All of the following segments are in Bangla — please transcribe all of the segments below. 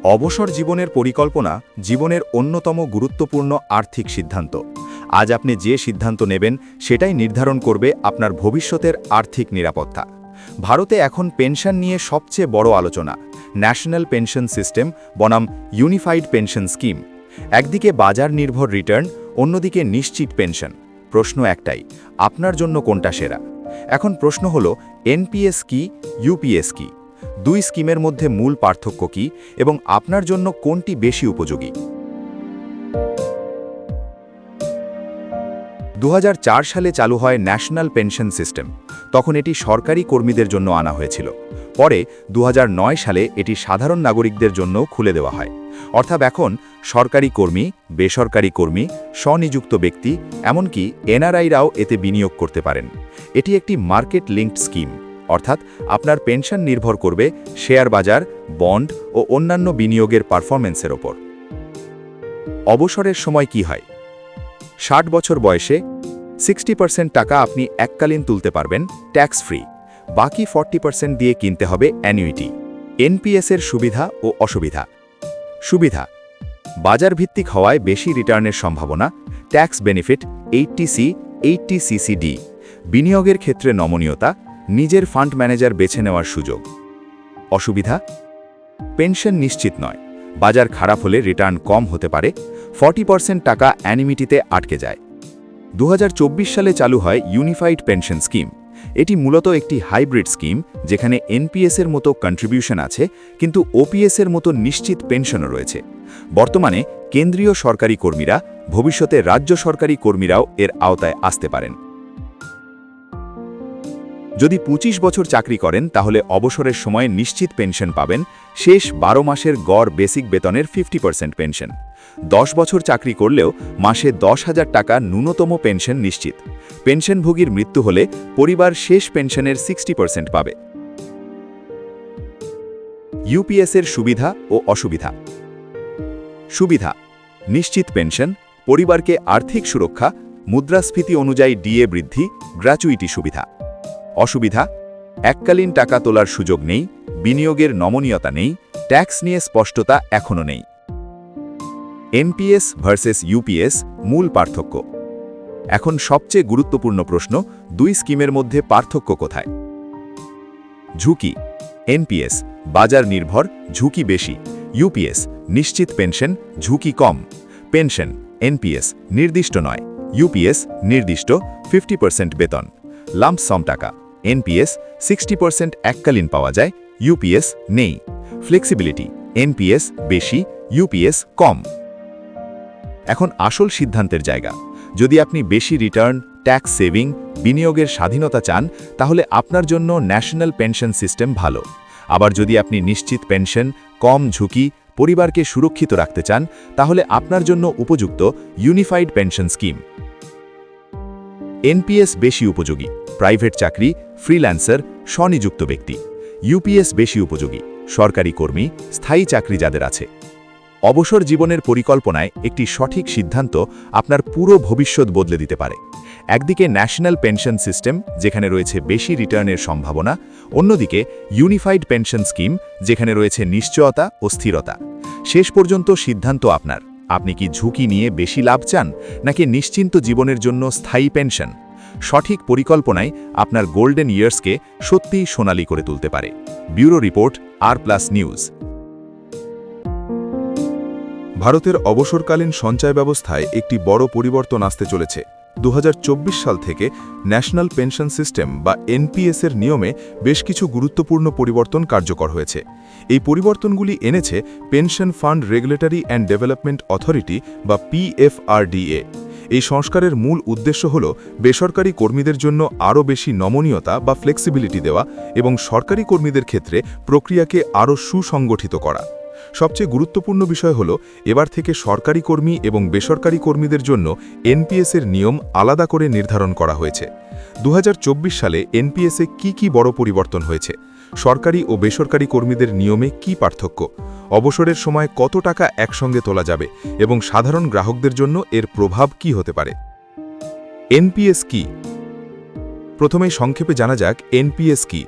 অবসর জীবনের পরিকল্পনা জীবনের অন্যতম গুরুত্বপূর্ণ আর্থিক সিদ্ধান্ত। আজ আপনি যে সিদ্ধান্ত নেবেন সেটাই নির্ধারণ করবে আপনার ভবিষ্যতের আর্থিক নিরাপত্তা। ভারতে এখন পেনশন নিয়ে সবচেয়ে বড় আলোচনা ন্যাশনাল পেনশন সিস্টেম বনাম ইউনিফাইড পেনশন স্কিম। একদিকে বাজার নির্ভর রিটার্ন, অন্যদিকে নিশ্চিত পেনশন। প্রশ্ন একটাই, আপনার জন্য কোনটা সেরা? এখন প্রশ্ন হলো, এনপিএস কি, ইউপিএস কি? দুই স্কিমের মধ্যে মূল পার্থক্য কি এবং আপনার জন্য কোনটি বেশি উপযোগী? 2004 সালে চালু হয় ন্যাশনাল পেনশন সিস্টেম। তখন এটি সরকারি কর্মীদের জন্য আনা হয়েছিল। পরে 2009 সালে এটি সাধারণ নাগরিকদের জন্য খুলে দেওয়া হয়। অর্থাৎ এখন সরকারি কর্মী, বেসরকারি কর্মী, স্বনিযুক্ত ব্যক্তি, এমনকি এনআরআইরাও এতে বিনিয়োগ করতে পারেন। এটি একটি মার্কেট লিঙ্কড স্কিম, অর্থাৎ আপনার পেনশন নির্ভর করবে শেয়ার বাজার, বন্ড ও অন্যান্য বিনিয়োগের পারফরম্যান্সের ওপর। অবসরের সময় কি হয়? 60 বছর বয়সে 60% টাকা আপনি এককালীন তুলতে পারবেন ট্যাক্স ফ্রি, বাকি 40% দিয়ে কিনতে হবে অ্যানুইটি। এনপিএসের সুবিধা ও অসুবিধা। সুবিধা: বাজার ভিত্তিক হওয়ায় বেশি রিটার্নের সম্ভাবনা, ট্যাক্স বেনিফিট 80C 80CCD, বিনিয়োগের ক্ষেত্রে নমনীয়তা, নিজের ফান্ড ম্যানেজার বেছে নেওয়ার সুযোগ। অসুবিধা: পেনশন নিশ্চিত নয়, বাজার খারাপ হলে রিটার্ন কম হতে পারে, 40% টাকা অ্যানুইটিতে আটকে যায়। 2024 সালে চালু হয় ইউনিফাইড পেনশন স্কিম। এটি মূলত একটি হাইব্রিড স্কিম, যেখানে এনপিএসের মতো কন্ট্রিবিউশন আছে, কিন্তু ওপিএসের মতো নিশ্চিত পেনশনও রয়েছে। বর্তমানে কেন্দ্রীয় সরকারি কর্মীরা, ভবিষ্যতে রাজ্য সরকারি কর্মীরাও এর আওতায় আসতে পারেন। যদি 25 বছর চাকরি করেন তাহলে অবসরের সময় নিশ্চিত পেনশন পাবেন, শেষ 12 মাসের গড় বেসিক বেতনের 50% পেনশন। 10 বছর চাকরি করলেও মাসে 10,000 টাকা ন্যূনতম পেনশন নিশ্চিত। পেনশনভোগীর মৃত্যু হলে পরিবার শেষ পেনশনের 60% পাবে। ইউপিএসের সুবিধা ও অসুবিধা। সুবিধা: নিশ্চিত পেনশন, পরিবারকে আর্থিক সুরক্ষা, মুদ্রাস্ফীতি অনুযায়ী ডিএ বৃদ্ধি, গ্র্যাচুইটি সুবিধা। অসুবিধা: এককালীন টাকা তোলার সুযোগ নেই, বিনিয়োগের নমনীয়তা নেই, ট্যাক্স নিয়ে স্পষ্টতা এখনও নেই। এনপিএস ভার্সেস ইউপিএস, মূল পার্থক্য। এখন সবচেয়ে গুরুত্বপূর্ণ প্রশ্ন, দুই স্কিমের মধ্যে পার্থক্য কোথায়? ঝুঁকি: এনপিএস বাজার নির্ভর, ঝুঁকি বেশি। ইউপিএস নিশ্চিত পেনশন, ঝুঁকি কম। পেনশন: এনপিএস নির্দিষ্ট নয়, ইউপিএস নির্দিষ্ট, 50% বেতন, লাম্প সাম টাকা। এনপিএস 60% এককালীন পাওয়া যায়, ইউপিএস নেই। ফ্লেক্সিবিলিটি: এনপিএস বেশি, ইউপিএস কম। এখন আসল সিদ্ধান্তের জায়গা। যদি আপনি বেশি রিটার্ন, ট্যাক্স সেভিং, বিনিয়োগের স্বাধীনতা চান, তাহলে আপনার জন্য ন্যাশনাল পেনশন সিস্টেম ভালো। আবার যদি আপনি নিশ্চিত পেনশন, কম ঝুঁকি, পরিবারকে সুরক্ষিত রাখতে চান, তাহলে আপনার জন্য উপযুক্ত ইউনিফাইড পেনশন স্কিম। এনপিএস বেশি উপযোগী প্রাইভেট চাকরি, ফ্রিল্যান্সার, স্বনিযুক্ত ব্যক্তি। ইউপিএস বেশি উপযোগী সরকারি কর্মী, স্থায়ী চাকরি যাদের আছে। অবসর জীবনের পরিকল্পনায় একটি সঠিক সিদ্ধান্ত আপনার পুরো ভবিষ্যৎ বদলে দিতে পারে। একদিকে ন্যাশনাল পেনশন সিস্টেম, যেখানে রয়েছে বেশি রিটার্নের সম্ভাবনা, অন্যদিকে ইউনিফাইড পেনশন স্কিম, যেখানে রয়েছে নিশ্চয়তা ও স্থিরতা। শেষ পর্যন্ত সিদ্ধান্ত আপনার। আপনি কি ঝুঁকি নিয়ে বেশি লাভ চান, নাকি নিশ্চিন্ত জীবনের জন্য স্থায়ী পেনশন? সঠিক পরিকল্পনায় আপনার গোল্ডেন ইয়ার্সকে সত্যিই সোনালী করে তুলতে পারে। ব্যুরো রিপোর্ট, আর+ নিউজ। ভারতের অবসরকালীন সঞ্চয় ব্যবস্থায় একটি বড় পরিবর্তন আসতে চলেছে। 2024 সাল থেকে ন্যাশনাল পেনশন সিস্টেম বা এনপিএসের নিয়মে বেশ কিছু গুরুত্বপূর্ণ পরিবর্তন কার্যকর হয়েছে। এই পরিবর্তনগুলি এনেছে pension fund regulatory and development authority বা পিএফআরডিএ। এই সংস্কারের মূল উদ্দেশ্য হল বেসরকারি কর্মীদের জন্য আরও বেশি নমনীয়তা বা ফ্লেক্সিবিলিটি দেওয়া এবং সরকারি কর্মীদের ক্ষেত্রে প্রক্রিয়াকে আরও সুসংগঠিত করা। সবচেয়ে গুরুত্বপূর্ণ বিষয় হল, এবার থেকে সরকারি কর্মী এবং বেসরকারি কর্মীদের জন্য এনপিএসের নিয়ম আলাদা করে নির্ধারণ করা হয়েছে। 2024 সালে এনপিএসে কি বড় পরিবর্তন হয়েছে? সরকারি ও বেসরকারি কর্মীদের নিয়মে কি পার্থক্য? অবসরের সময় কত টাকা একসঙ্গে তোলা যাবে এবং সাধারণ গ্রাহকদের জন্য এর প্রভাব কি হতে পারে? এনপিএস কি? প্রথমেই সংক্ষেপে জানা যাক এনপিএস কি।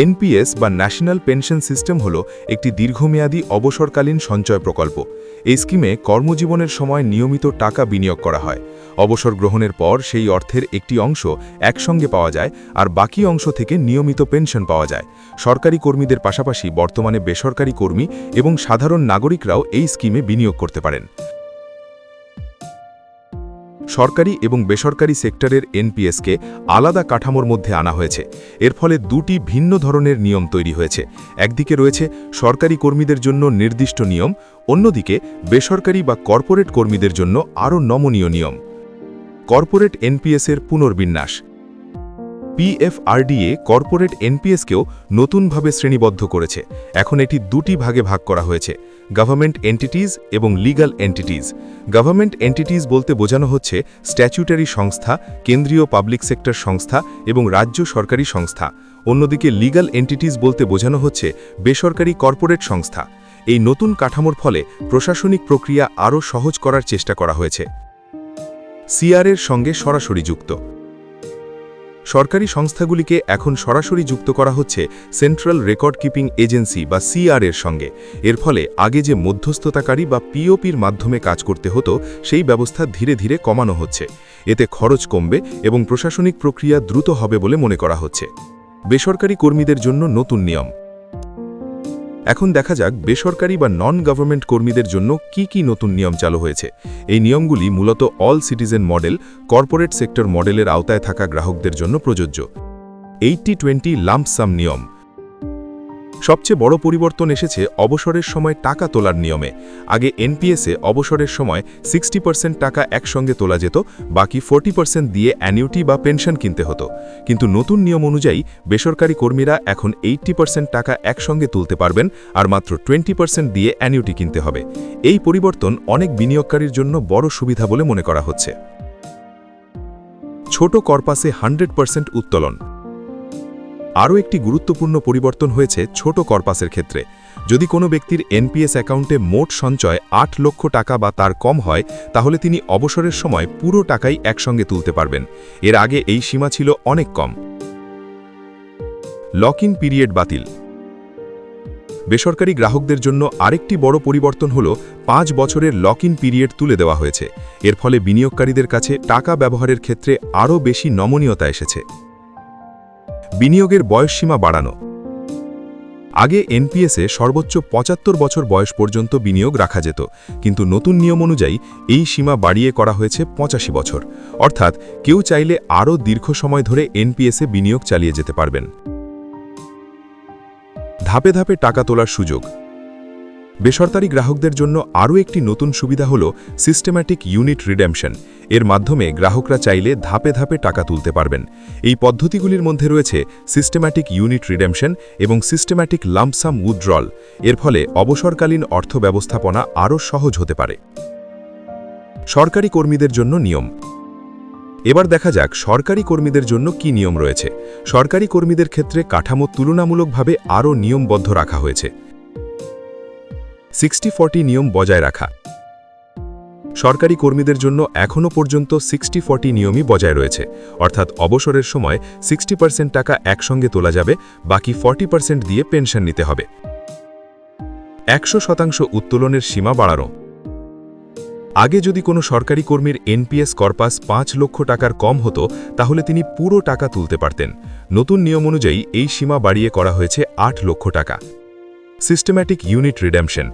এনপিএস বা ন্যাশনাল পেনশন সিস্টেম হল একটি দীর্ঘমেয়াদী অবসরকালীন সঞ্চয় প্রকল্প। এই স্কিমে কর্মজীবনের সময় নিয়মিত টাকা বিনিয়োগ করা হয়। অবসর গ্রহণের পর সেই অর্থের একটি অংশ একসঙ্গে পাওয়া যায়, আর বাকি অংশ থেকে নিয়মিত পেনশন পাওয়া যায়। সরকারি কর্মীদের পাশাপাশি বর্তমানে বেসরকারি কর্মী এবং সাধারণ নাগরিকরাও এই স্কিমে বিনিয়োগ করতে পারেন। সরকারি এবং বেসরকারি সেক্টরের এনপিএসকে আলাদা কাঠামোর মধ্যে আনা হয়েছে। এর ফলে দুটি ভিন্ন ধরনের নিয়ম তৈরি হয়েছে। একদিকে রয়েছে সরকারি কর্মীদের জন্য নির্দিষ্ট নিয়ম, অন্যদিকে বেসরকারি বা কর্পোরেট কর্মীদের জন্য আরও নমনীয় নিয়ম। কর্পোরেট এনপিএসের পুনর্বিন্যাস। পিএফআরডিএ কর্পোরেট এনপিএসকেও নতুনভাবে শ্রেণীবদ্ধ করেছে। এখন এটি দুটি ভাগে ভাগ করা হয়েছে: গভর্নমেন্ট এন্টিটিজ এবং লিগ্যাল এন্টিটিজ। গভর্নমেন্ট এন্টিটিজ বলতে বোঝানো হচ্ছে স্ট্যাচুটারি সংস্থা, কেন্দ্রীয় পাবলিক সেক্টর সংস্থা এবং রাজ্য সরকারি সংস্থা। অন্যদিকে লিগ্যাল এন্টিটিজ বলতে বোঝানো হচ্ছে বেসরকারি কর্পোরেট সংস্থা। এই নতুন কাঠামোর ফলে প্রশাসনিক প্রক্রিয়া আরও সহজ করার চেষ্টা করা হয়েছে। সিআরের সঙ্গে সরাসরি যুক্ত। সরকারি সংস্থাগুলিকে এখন সরাসরি যুক্ত করা হচ্ছে সেন্ট্রাল রেকর্ড কিপিং এজেন্সি বা সিআরের সঙ্গে। এর ফলে আগে যে মধ্যস্থতাকারী বা পিওপির মাধ্যমে কাজ করতে হতো, সেই ব্যবস্থা ধীরে ধীরে কমানো হচ্ছে। এতে খরচ কমবে এবং প্রশাসনিক প্রক্রিয়া দ্রুত হবে বলে মনে করা হচ্ছে। বেসরকারি কর্মীদের জন্য নতুন নিয়ম। এখন দেখা যাক বেসরকারি বা নন গভর্নমেন্ট কর্মীদের জন্য কি কি নতুন নিয়ম চালু হয়েছে। এই নিয়মগুলি মূলত all citizen model, corporate sector মডেলের আওতায় থাকা গ্রাহকদের জন্য প্রযোজ্য। 80-20 লাম্প সাম নিয়ম। সবচেয়ে বড় পরিবর্তন এসেছে অবসরের সময় টাকা তোলার নিয়মে। আগে এনপিএসে অবসরের সময় 60% টাকা একসঙ্গে তোলা যেত, বাকি 40% দিয়ে অ্যানিউটি বা পেনশন কিনতে হতো। কিন্তু নতুন নিয়ম অনুযায়ী বেসরকারি কর্মীরা এখন 80% টাকা একসঙ্গে তুলতে পারবেন, আর মাত্র 20% দিয়ে অ্যানিউটি কিনতে হবে। এই পরিবর্তন অনেক বিনিয়োগকারীর জন্য বড় সুবিধা বলে মনে করা হচ্ছে। ছোট কর্পাসে 100% উত্তোলন। আরও একটি গুরুত্বপূর্ণ পরিবর্তন হয়েছে ছোট কর্পাসের ক্ষেত্রে। যদি কোনো ব্যক্তির এনপিএস অ্যাকাউন্টে মোট সঞ্চয় 8 লক্ষ টাকা বা তার কম হয়, তাহলে তিনি অবসরের সময় পুরো টাকাই একসঙ্গে তুলতে পারবেন। এর আগে এই সীমা ছিল অনেক কম। লক ইন পিরিয়ড বাতিল। বেসরকারি গ্রাহকদের জন্য আরেকটি বড় পরিবর্তন হল 5 বছরের লক ইন পিরিয়ড তুলে দেওয়া হয়েছে। এর ফলে বিনিয়োগকারীদের কাছে টাকা ব্যবহারের ক্ষেত্রে আরও বেশি নমনীয়তা এসেছে। বিনিয়োগের বয়সসীমা বাড়ানো। আগে এনপিএসে সর্বোচ্চ 75 বছর বয়স পর্যন্ত বিনিয়োগ রাখা যেত, কিন্তু নতুন নিয়ম অনুযায়ী এই সীমা বাড়িয়ে করা হয়েছে 85 বছর। অর্থাৎ কেউ চাইলে আরও দীর্ঘ সময় ধরে এনপিএসে বিনিয়োগ চালিয়ে যেতে পারবেন। ধাপে ধাপে টাকা তোলার সুযোগ। বেসরকারি গ্রাহকদের জন্য আরও একটি নতুন সুবিধা হল সিস্টেম্যাটিক ইউনিট রিডেমশন। এর মাধ্যমে গ্রাহকরা চাইলে ধাপে ধাপে টাকা তুলতে পারবেন। এই পদ্ধতিগুলির মধ্যে রয়েছে সিস্টেম্যাটিক ইউনিট রিডেমশন এবং সিস্টেম্যাটিক লাম্প সাম উইথড্রল। এর ফলে অবসরকালীন অর্থ ব্যবস্থাপনা আরও সহজ হতে পারে। সরকারি কর্মীদের জন্য নিয়ম। এবার দেখা যাক সরকারি কর্মীদের জন্য কি নিয়ম রয়েছে। সরকারি কর্মীদের ক্ষেত্রে কাঠামো তুলনামূলকভাবে আরও নিয়মবদ্ধ রাখা হয়েছে। 60-40 নিয়ম বজায় রাখা। সরকারি কর্মীদের জন্য এখনও পর্যন্ত 60-40 নিয়মই বজায় রয়েছে, অর্থাৎ অবসরের সময় 60% টাকা একসঙ্গে তোলা যাবে, বাকি 40% দিয়ে পেনশন নিতে হবে। 100% উত্তোলনের সীমা বাড়ানো। আগে যদি কোনো সরকারি কর্মীর এনপিএস কর্পাস 5 লক্ষ টাকার কম হতো, তাহলে তিনি পুরো টাকা তুলতে পারতেন। নতুন নিয়ম অনুযায়ী এই সীমা বাড়িয়ে করা হয়েছে 8 লক্ষ টাকা। Systematic unit redemption.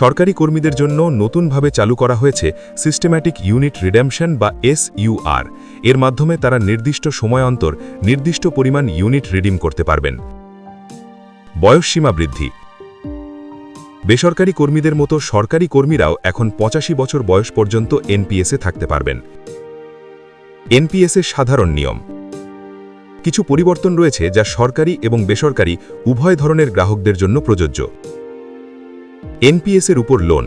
সরকারি কর্মীদের জন্য নতুনভাবে চালু করা হয়েছে সিস্টেম্যাটিক ইউনিট রিডেমশন বা SUR। এর মাধ্যমে তারা নির্দিষ্ট সময় অন্তর নির্দিষ্ট পরিমাণ ইউনিট রিডিম করতে পারবেন। বয়সসীমা বৃদ্ধি। বেসরকারি কর্মীদের মতো সরকারি কর্মীরাও এখন 85 বছর বয়স পর্যন্ত এনপিএসে থাকতে পারবেন। এনপিএসের সাধারণ নিয়ম। কিছু পরিবর্তন রয়েছে যা সরকারি এবং বেসরকারি উভয় ধরনের গ্রাহকদের জন্য প্রযোজ্য। এনপিএসের উপর লোন।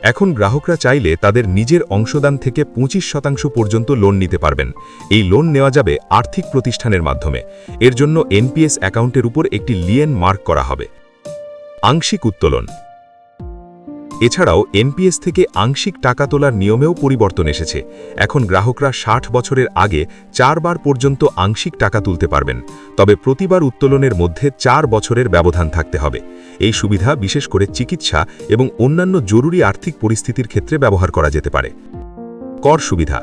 এখন গ্রাহকরা চাইলে তাদের নিজের অংশদান থেকে 25% পর্যন্ত লোন নিতে পারবেন। এই লোন নেওয়া যাবে আর্থিক প্রতিষ্ঠানের মাধ্যমে। এর জন্য এনপিএস অ্যাকাউন্টের উপর একটি লিয়েন মার্ক করা হবে। আংশিক উত্তোলন। এছাড়াও এনপিএস থেকে আংশিক টাকা তোলার নিয়মেও পরিবর্তন এসেছে। এখন গ্রাহকরা 60 বছরের আগে 4 বার পর্যন্ত আংশিক টাকা তুলতে পারবেন, তবে প্রতিবার উত্তোলনের মধ্যে 4 বছরের ব্যবধান থাকতে হবে। এই সুবিধা বিশেষ করে চিকিৎসা এবং অন্যান্য জরুরি আর্থিক পরিস্থিতির ক্ষেত্রে ব্যবহার করা যেতে পারে। কর সুবিধা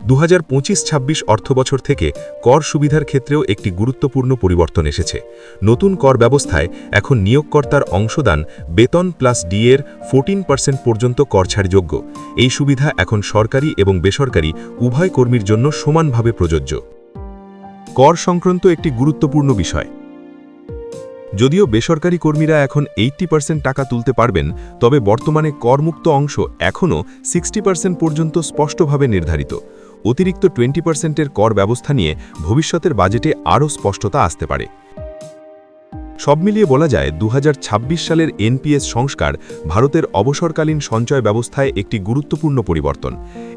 2025-26 অর্থবছর থেকে কর সুবিধার ক্ষেত্রেও একটি গুরুত্বপূর্ণ পরিবর্তন এসেছে। নতুন কর ব্যবস্থায় এখন নিয়োগকর্তার অংশদান বেতন প্লাস ডি এর 14% পর্যন্ত কর ছাড়যোগ্য। এই সুবিধা এখন সরকারি এবং বেসরকারি উভয় কর্মীর জন্য সমানভাবে প্রযোজ্য। কর সংক্রান্ত একটি গুরুত্বপূর্ণ বিষয়। যদিও বেসরকারি কর্মীরা এখন 80% টাকা তুলতে পারবেন, তবে বর্তমানে করমুক্ত অংশ এখনও 60% পর্যন্ত স্পষ্টভাবে নির্ধারিত। অতিরিক্ত 20%-এর কর ব্যবস্থা নিয়ে ভবিষ্যতের বাজেটে আরও স্পষ্টতা আসতে পারে। সব মিলিয়ে বলা যায় 2026 সালের এনপিএস সংস্কার ভারতের অবসরকালীন সঞ্চয় ব্যবস্থায় একটি গুরুত্বপূর্ণ পরিবর্তন।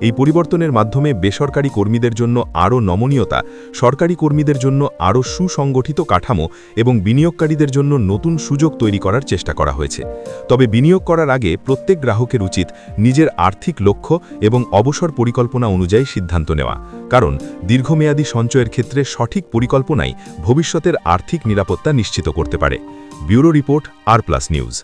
এই পরিবর্তনের মাধ্যমে বেসরকারি কর্মীদের জন্য আরও নমনীয়তা, সরকারি কর্মীদের জন্য আরও সুসংগঠিত কাঠামো এবং বিনিয়োগকারীদের জন্য নতুন সুযোগ তৈরি করার চেষ্টা করা হয়েছে। তবে বিনিয়োগ করার আগে প্রত্যেক গ্রাহকের উচিত নিজের আর্থিক লক্ষ্য এবং অবসর পরিকল্পনা অনুযায়ী সিদ্ধান্ত নেওয়া, কারণ দীর্ঘমেয়াদী সঞ্চয়ের ক্ষেত্রে সঠিক পরিকল্পনাই ভবিষ্যতের আর্থিক নিরাপত্তা নিশ্চিত করতে পারে। ব্যুরো রিপোর্ট, আর প্লাস নিউজ।